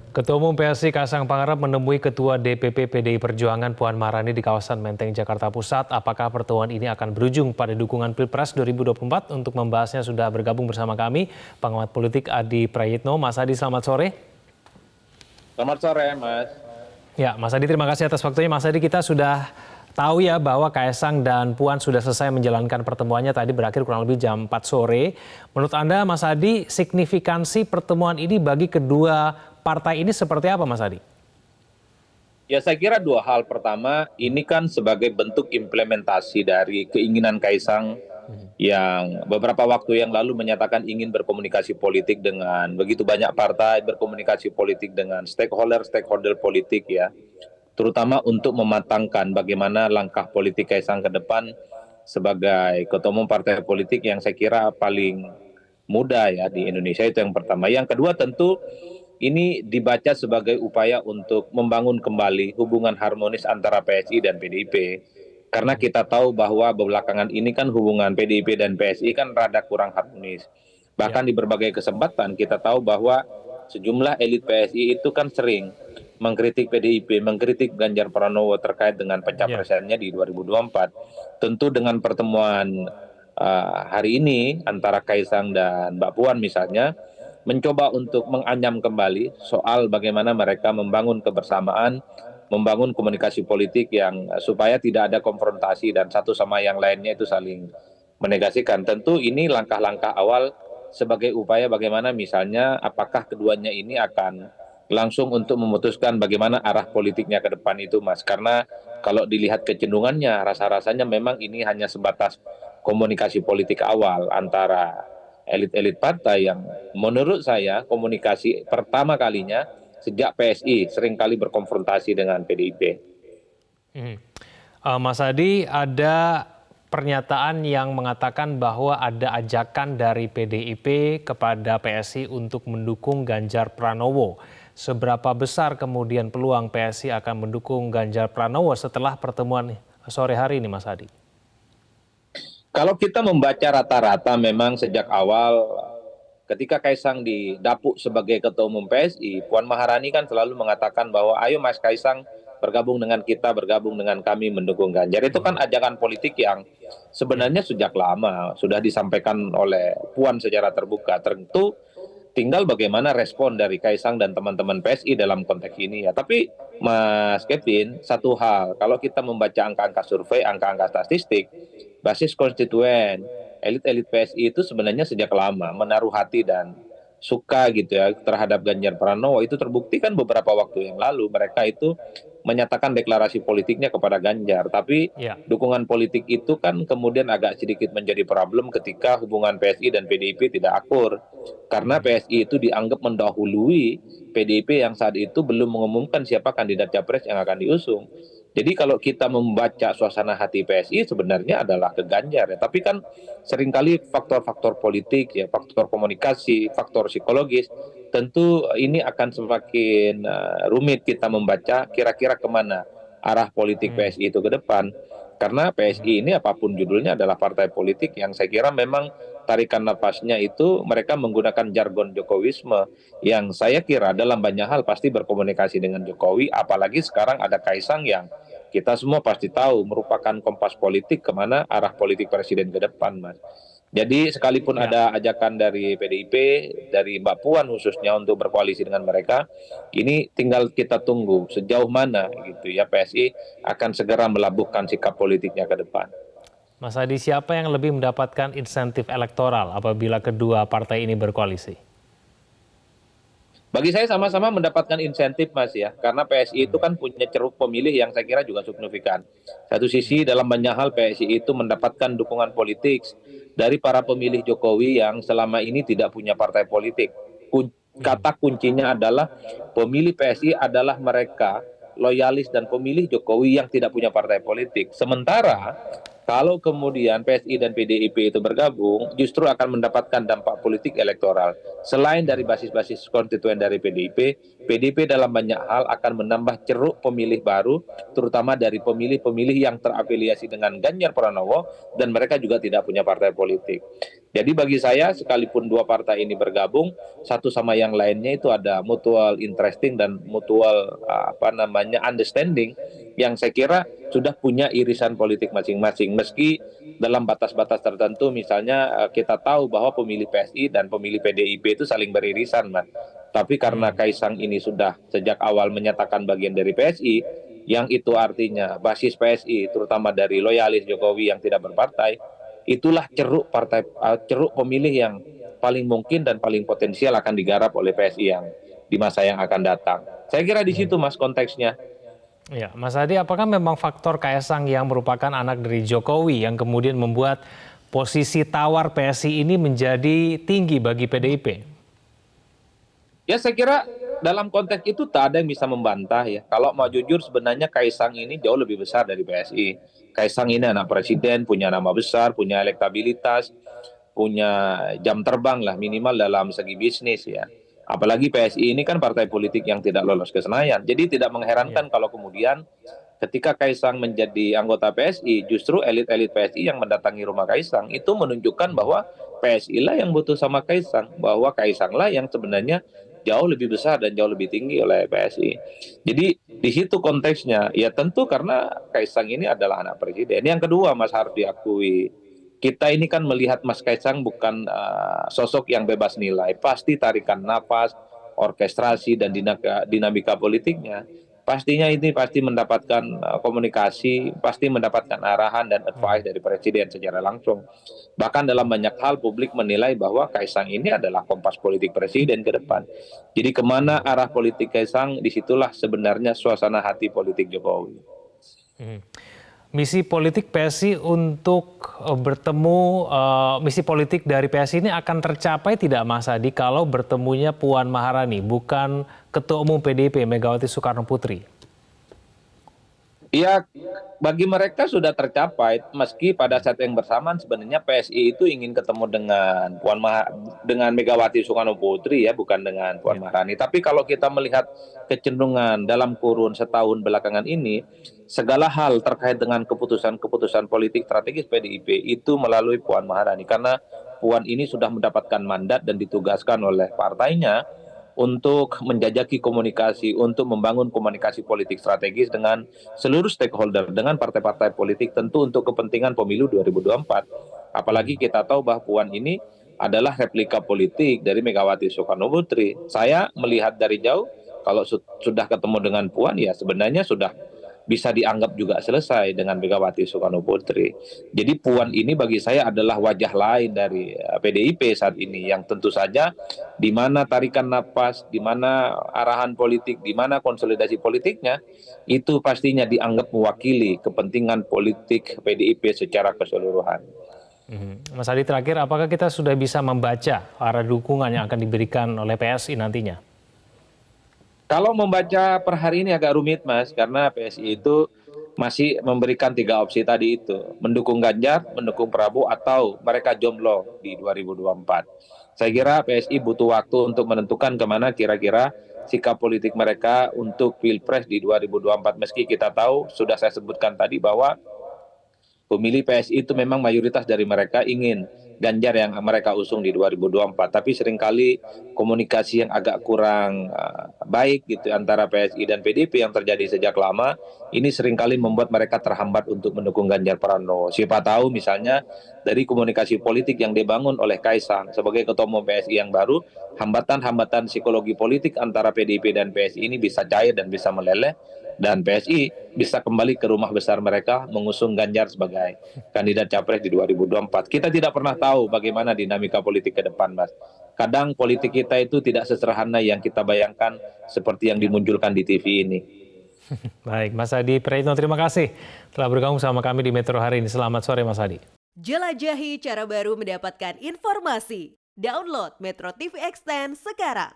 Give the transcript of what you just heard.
Ketua Umum PSI Kaisang Pangarep menemui Ketua DPP PDI Perjuangan Puan Maharani di kawasan Menteng, Jakarta Pusat. Apakah pertemuan ini akan berujung pada dukungan Pilpres 2024? Untuk membahasnya sudah bergabung bersama kami pengamat politik Adi Prayitno. Mas Adi, selamat sore. Selamat sore, Mas. Ya, Mas Adi, terima kasih atas waktunya. Mas Adi, kita sudah tahu ya bahwa Kaisang dan Puan sudah selesai menjalankan pertemuannya tadi berakhir kurang lebih jam 4 sore. Menurut Anda, Mas Adi, signifikansi pertemuan ini bagi kedua partai ini seperti apa, Mas Adi? Ya, saya kira dua hal. Pertama, ini kan sebagai bentuk implementasi dari keinginan Kaisang yang beberapa waktu yang lalu menyatakan ingin berkomunikasi politik dengan begitu banyak partai, berkomunikasi politik dengan stakeholder politik ya, terutama untuk mematangkan bagaimana langkah politik Kaisang ke depan sebagai ketua umum partai politik yang saya kira paling muda ya di Indonesia. Itu yang pertama. Yang kedua tentu ini dibaca sebagai upaya untuk membangun kembali hubungan harmonis antara PSI dan PDIP. Karena kita tahu bahwa belakangan ini kan hubungan PDIP dan PSI kan rada kurang harmonis. Bahkan di berbagai kesempatan kita tahu bahwa sejumlah elit PSI itu kan sering mengkritik PDIP, mengkritik Ganjar Pranowo terkait dengan pencapresannya di 2024. Tentu dengan pertemuan hari ini antara Kaisang dan Mbak Puan misalnya, mencoba untuk menganyam kembali soal bagaimana mereka membangun kebersamaan, membangun komunikasi politik yang supaya tidak ada konfrontasi dan satu sama yang lainnya itu saling menegasikan. Tentu ini langkah-langkah awal sebagai upaya bagaimana misalnya apakah keduanya ini akan langsung untuk memutuskan bagaimana arah politiknya ke depan itu, Mas. Karena kalau dilihat kecenderungannya, rasa-rasanya memang ini hanya sebatas komunikasi politik awal antara elit-elit partai yang menurut saya komunikasi pertama kalinya sejak PSI seringkali berkonfrontasi dengan PDIP. Mas Adi, ada pernyataan yang mengatakan bahwa ada ajakan dari PDIP kepada PSI untuk mendukung Ganjar Pranowo. Seberapa besar kemudian peluang PSI akan mendukung Ganjar Pranowo setelah pertemuan sore hari ini, Mas Adi? Kalau kita membaca rata-rata memang sejak awal ketika Kaisang didapuk sebagai ketua umum PSI, Puan Maharani kan selalu mengatakan bahwa ayo Mas Kaisang bergabung dengan kita, bergabung dengan kami mendukung Ganjar. Itu kan ajakan politik yang sebenarnya sejak lama sudah disampaikan oleh Puan secara terbuka. Tentu tinggal bagaimana respon dari Kaisang dan teman-teman PSI dalam konteks ini ya. Tapi Mas Kevin, satu hal, kalau kita membaca angka-angka survei, angka-angka statistik, basis konstituen, elit-elit PSI itu sebenarnya sejak lama menaruh hati dan suka gitu ya terhadap Ganjar Pranowo. Itu terbukti kan beberapa waktu yang lalu mereka itu menyatakan deklarasi politiknya kepada Ganjar. Tapi dukungan politik itu kan kemudian agak sedikit menjadi problem ketika hubungan PSI dan PDIP tidak akur. Karena PSI itu dianggap mendahului PDIP yang saat itu belum mengumumkan siapa kandidat capres yang akan diusung. Jadi kalau kita membaca suasana hati PSI sebenarnya adalah ke Ganjar ya. Tapi kan seringkali faktor-faktor politik ya, faktor komunikasi, faktor psikologis, tentu ini akan semakin rumit kita membaca kira-kira kemana arah politik PSI itu ke depan. Karena PSI ini apapun judulnya adalah partai politik yang saya kira memang tarikan nafasnya itu mereka menggunakan jargon Jokowisme yang saya kira dalam banyak hal pasti berkomunikasi dengan Jokowi, apalagi sekarang ada Kaisang yang kita semua pasti tahu merupakan kompas politik kemana arah politik presiden ke depan, Mas. Jadi sekalipun ada ajakan dari PDIP, dari Mbak Puan khususnya untuk berkoalisi dengan mereka, ini tinggal kita tunggu sejauh mana gitu ya PSI akan segera melabuhkan sikap politiknya ke depan. Mas Adi, siapa yang lebih mendapatkan insentif elektoral apabila kedua partai ini berkoalisi? Bagi saya sama-sama mendapatkan insentif, Mas ya, karena PSI itu kan punya ceruk pemilih yang saya kira juga signifikan. Satu sisi dalam banyak hal PSI itu mendapatkan dukungan politik dari para pemilih Jokowi yang selama ini tidak punya partai politik. Kata kuncinya adalah pemilih PSI adalah mereka loyalis dan pemilih Jokowi yang tidak punya partai politik. Sementara kalau kemudian PSI dan PDIP itu bergabung, justru akan mendapatkan dampak politik elektoral. Selain dari basis-basis konstituen dari PDIP, PDIP dalam banyak hal akan menambah ceruk pemilih baru, terutama dari pemilih-pemilih yang terafiliasi dengan Ganjar Pranowo, dan mereka juga tidak punya partai politik. Jadi bagi saya sekalipun dua partai ini bergabung, satu sama yang lainnya itu ada mutual interesting dan mutual understanding yang saya kira sudah punya irisan politik masing-masing. Meski dalam batas-batas tertentu, misalnya kita tahu bahwa pemilih PSI dan pemilih PDIP itu saling beririsan, Mas. Tapi karena Hmm. Kaisang ini sudah sejak awal menyatakan bagian dari PSI, yang itu artinya basis PSI, terutama dari loyalis Jokowi yang tidak berpartai, itulah ceruk pemilih yang paling mungkin dan paling potensial akan digarap oleh PSI yang di masa yang akan datang. Saya kira di situ Mas konteksnya. Ya, Mas Adi, apakah memang faktor Kaisang yang merupakan anak dari Jokowi yang kemudian membuat posisi tawar PSI ini menjadi tinggi bagi PDIP? Ya saya kira dalam konteks itu tak ada yang bisa membantah ya. Kalau mau jujur sebenarnya Kaisang ini jauh lebih besar dari PSI. Kaisang ini anak presiden, punya nama besar, punya elektabilitas, punya jam terbang lah minimal dalam segi bisnis ya. Apalagi PSI ini kan partai politik yang tidak lolos ke Senayan. Jadi tidak Ya. mengherankan kalau kemudian ketika Kaisang menjadi anggota PSI, justru elit-elit PSI yang mendatangi rumah Kaisang itu menunjukkan bahwa PSI lah yang butuh sama Kaisang, bahwa Kaisang lah yang sebenarnya jauh lebih besar dan jauh lebih tinggi oleh PSI. Jadi di situ konteksnya, ya tentu karena Kaisang ini adalah anak presiden. Yang kedua, Mas, harus diakui, kita ini kan melihat Mas Kaisang bukan sosok yang bebas nilai. Pasti tarikan napas, orkestrasi dan dinamika politiknya. Pastinya ini pasti mendapatkan komunikasi, pasti mendapatkan arahan dan advice Hmm. dari presiden secara langsung. Bahkan dalam banyak hal publik menilai bahwa Kaisang ini adalah kompas politik presiden ke depan. Jadi kemana Hmm. arah politik Kaisang, disitulah sebenarnya suasana hati politik Jokowi. Hmm. Misi politik PSI untuk misi politik dari PSI ini akan tercapai tidak Mas Adi kalau bertemunya Puan Maharani, bukan Ketua Umum PDIP Megawati Soekarno Putri? Ya, bagi mereka sudah tercapai, meski pada saat yang bersamaan sebenarnya PSI itu ingin ketemu dengan Megawati Soekarno Putri ya, bukan dengan Puan Ya. Maharani. Tapi kalau kita melihat kecenderungan dalam kurun setahun belakangan ini, segala hal terkait dengan keputusan-keputusan politik strategis PDIP itu melalui Puan Maharani, karena Puan ini sudah mendapatkan mandat dan ditugaskan oleh partainya untuk menjajaki komunikasi, untuk membangun komunikasi politik strategis dengan seluruh stakeholder, dengan partai-partai politik, tentu untuk kepentingan pemilu 2024. Apalagi Hmm. kita tahu bahwa Puan ini adalah replika politik dari Megawati Soekarno Putri. Saya melihat dari jauh, kalau sudah ketemu dengan Puan, ya sebenarnya sudah bisa dianggap juga selesai dengan Megawati Soekarno Putri. Jadi Puan ini bagi saya adalah wajah lain dari PDIP saat ini, yang tentu saja di mana tarikan napas, di mana arahan politik, di mana konsolidasi politiknya, itu pastinya dianggap mewakili kepentingan politik PDIP secara keseluruhan. Mas Adi, terakhir, apakah kita sudah bisa membaca arah dukungan yang akan diberikan oleh PSI nantinya? Kalau membaca per hari ini agak rumit, Mas, karena PSI itu masih memberikan 3 opsi tadi itu. Mendukung Ganjar, mendukung Prabowo, atau mereka jomblo di 2024. Saya kira PSI butuh waktu untuk menentukan kemana kira-kira sikap politik mereka untuk Pilpres di 2024. Meski kita tahu, sudah saya sebutkan tadi bahwa pemilih PSI itu memang mayoritas dari mereka ingin Ganjar yang mereka usung di 2024, tapi seringkali komunikasi yang agak kurang baik gitu antara PSI dan PDIP yang terjadi sejak lama, ini seringkali membuat mereka terhambat untuk mendukung Ganjar Pranowo. Siapa tahu misalnya dari komunikasi politik yang dibangun oleh Kaisang sebagai Ketua Umum PSI yang baru, hambatan-hambatan psikologi politik antara PDIP dan PSI ini bisa cair dan bisa meleleh, dan PSI bisa kembali ke rumah besar mereka mengusung Ganjar sebagai kandidat capres di 2024. Kita tidak pernah tahu bagaimana dinamika politik ke depan, Mas. Kadang politik kita itu tidak sesederhana yang kita bayangkan seperti yang Ya. dimunculkan di TV ini. Baik, Mas Adi Praetno, terima kasih telah bergabung sama kami di Metro hari ini. Selamat sore, Mas Adi. Jelajahi cara baru mendapatkan informasi. Download Metro TV Extend sekarang.